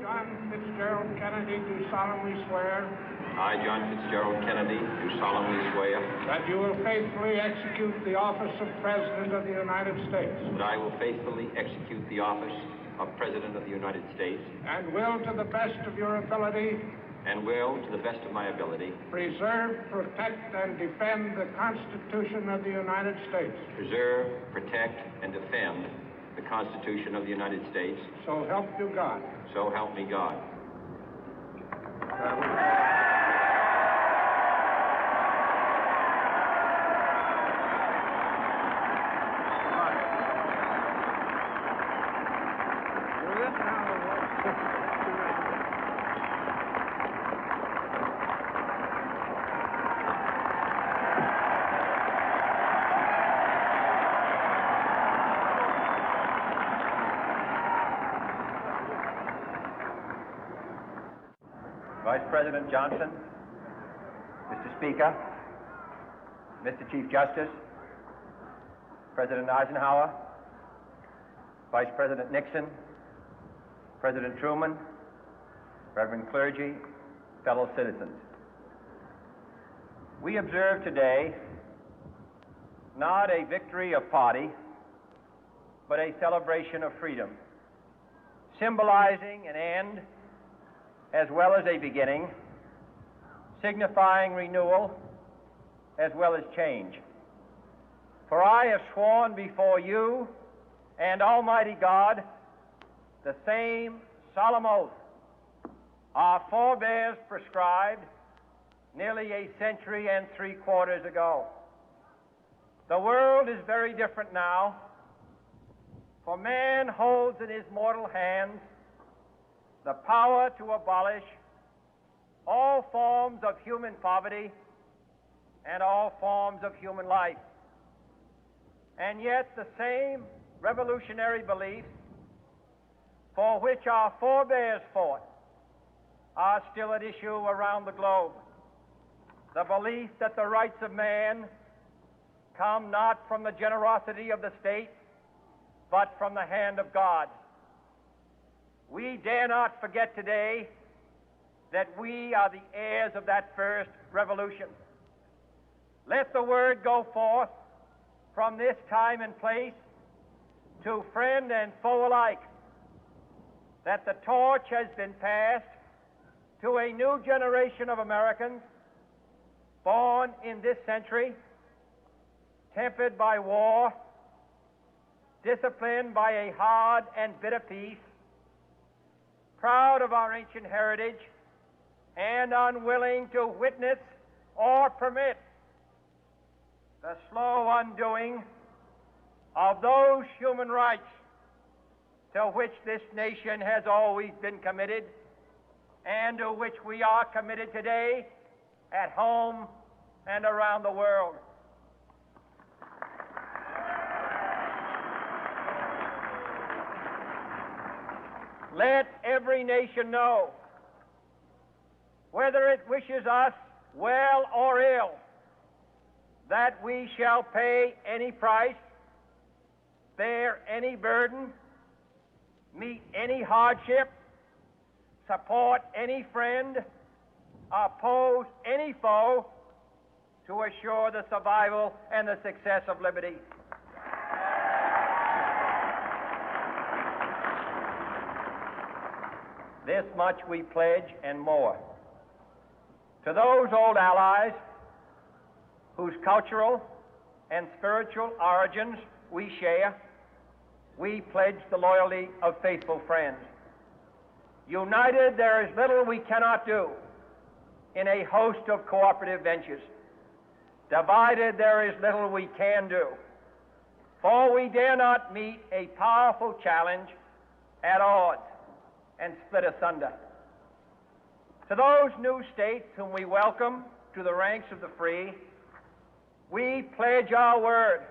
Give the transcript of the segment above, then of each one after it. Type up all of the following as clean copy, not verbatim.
John Fitzgerald Kennedy, do solemnly swear I, John Fitzgerald Kennedy, do solemnly swear that you will faithfully execute the office of President of the United States that I will faithfully execute the office of President of the United States and will, to the best of your ability, and will, to the best of my ability, preserve, protect, and defend the Constitution of the United States. preserve, protect, and defend the Constitution of the United States. So help you God. So help me God. Vice President Johnson, Mr. Speaker, Mr. Chief Justice, President Eisenhower, Vice President Nixon, President Truman, Reverend clergy, fellow citizens. We observe today not a victory of party, but a celebration of freedom, symbolizing an end as well as a beginning, signifying renewal as well as change. For I have sworn before you and Almighty God the same solemn oath our forebears prescribed nearly a century and 3/4 ago. The world is very different now, for man holds in his mortal hands the power to abolish all forms of human poverty and all forms of human life. And yet the same revolutionary beliefs for which our forebears fought are still at issue around the globe. The belief that the rights of man come not from the generosity of the state, but from the hand of God. We dare not forget today that we are the heirs of that first revolution. Let the word go forth from this time and place to friend and foe alike that the torch has been passed to a new generation of Americans born in this century, tempered by war, disciplined by a hard and bitter peace, proud of our ancient heritage, and unwilling to witness or permit the slow undoing of those human rights to which this nation has always been committed and to which we are committed today at home and around the world. Let every nation know, whether it wishes us well or ill, that we shall pay any price, bear any burden, meet any hardship, support any friend, oppose any foe to assure the survival and the success of liberty. This much we pledge and more. To those old allies whose cultural and spiritual origins we share, we pledge the loyalty of faithful friends. United, there is little we cannot do in a host of cooperative ventures. Divided, there is little we can do, for we dare not meet a powerful challenge at odds and split asunder. To those new states whom we welcome to the ranks of the free, we pledge our word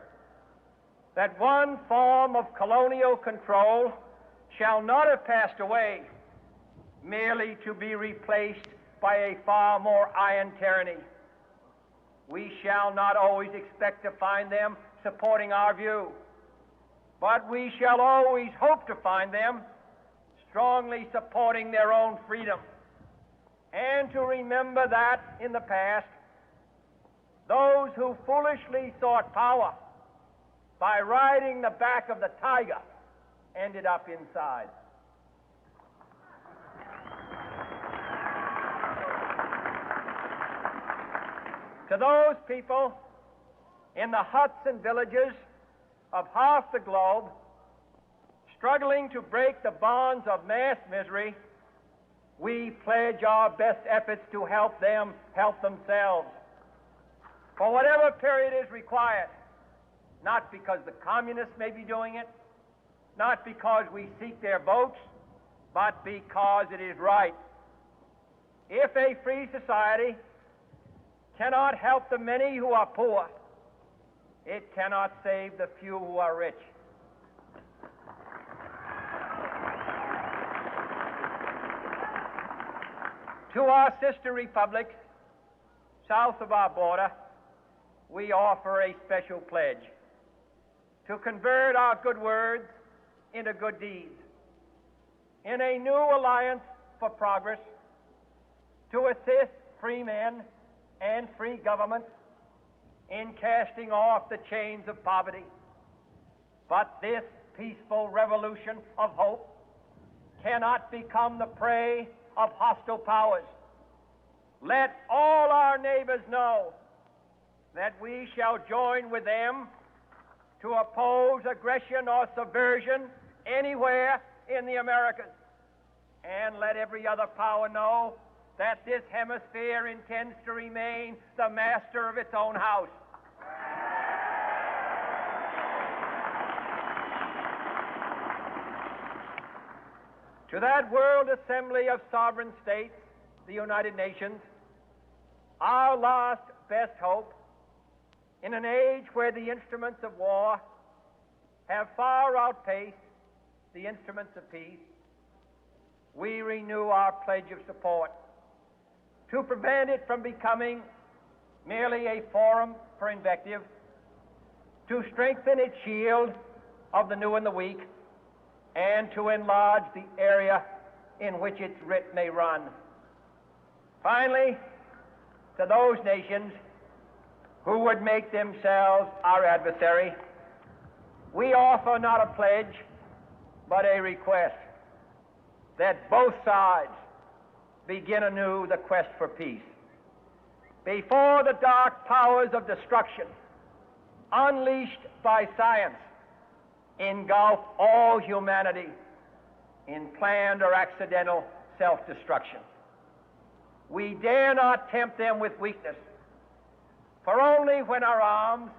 that one form of colonial control shall not have passed away, merely to be replaced by a far more iron tyranny. We shall not always expect to find them supporting our view, but we shall always hope to find them strongly supporting their own freedom, and to remember that in the past, those who foolishly sought power by riding the back of the tiger ended up inside. To those people in the huts and villages of half the globe struggling to break the bonds of mass misery, we pledge our best efforts to help them help themselves for whatever period is required, not because the communists may be doing it, not because we seek their votes, but because it is right. If a free society cannot help the many who are poor, it cannot save the few who are rich. To our sister republics south of our border, we offer a special pledge to convert our good words into good deeds, in a new alliance for progress, to assist free men and free governments in casting off the chains of poverty. But this peaceful revolution of hope cannot become the prey of hostile powers. Let all our neighbors know that we shall join with them to oppose aggression or subversion anywhere in the Americas. And let every other power know that this hemisphere intends to remain the master of its own house. To that World Assembly of Sovereign States, the United Nations, our last best hope, in an age where the instruments of war have far outpaced the instruments of peace, we renew our pledge of support to prevent it from becoming merely a forum for invective, to strengthen its shield of the new and the weak, and to enlarge the area in which its writ may run. Finally, to those nations who would make themselves our adversary, we offer not a pledge, but a request that both sides begin anew the quest for peace. Before the dark powers of destruction, unleashed by science, engulf all humanity in planned or accidental self-destruction, we dare not tempt them with weakness, for only when our arms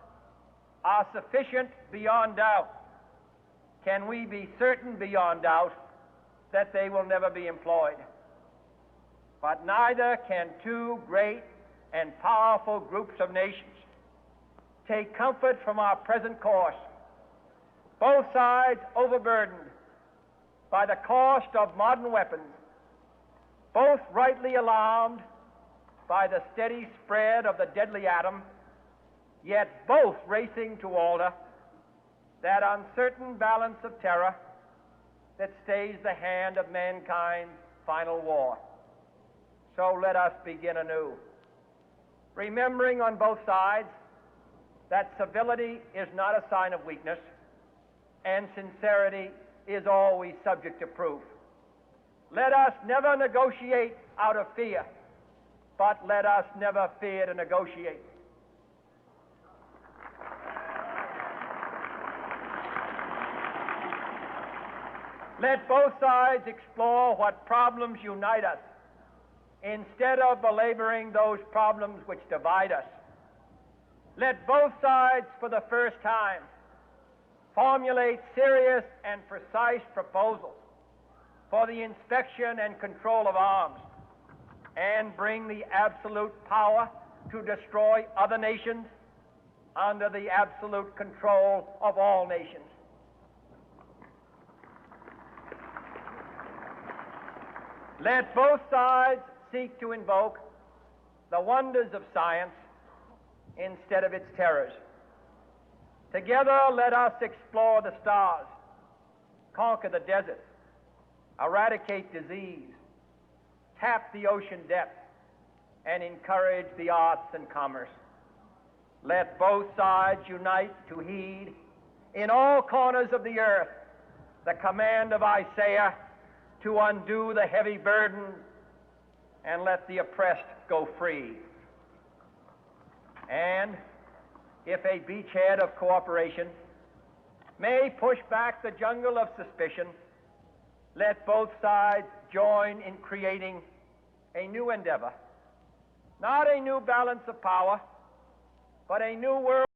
are sufficient beyond doubt can we be certain beyond doubt that they will never be employed. But neither can two great and powerful groups of nations take comfort from our present course, both sides overburdened by the cost of modern weapons, both rightly alarmed by the steady spread of the deadly atom, yet both racing to alter that uncertain balance of terror that stays the hand of mankind's final war. So let us begin anew, remembering on both sides that civility is not a sign of weakness, and sincerity is always subject to proof. Let us never negotiate out of fear, but let us never fear to negotiate. Let both sides explore what problems unite us, instead of belaboring those problems which divide us. Let both sides, for the first time, formulate serious and precise proposals for the inspection and control of arms, and bring the absolute power to destroy other nations under the absolute control of all nations. Let both sides seek to invoke the wonders of science instead of its terrors. Together, let us explore the stars, conquer the deserts, eradicate disease, tap the ocean depth, and encourage the arts and commerce. Let both sides unite to heed in all corners of the earth the command of Isaiah to undo the heavy burden and let the oppressed go free. And if a beachhead of cooperation may push back the jungle of suspicion, let both sides join in creating a new endeavor, not a new balance of power, but a new world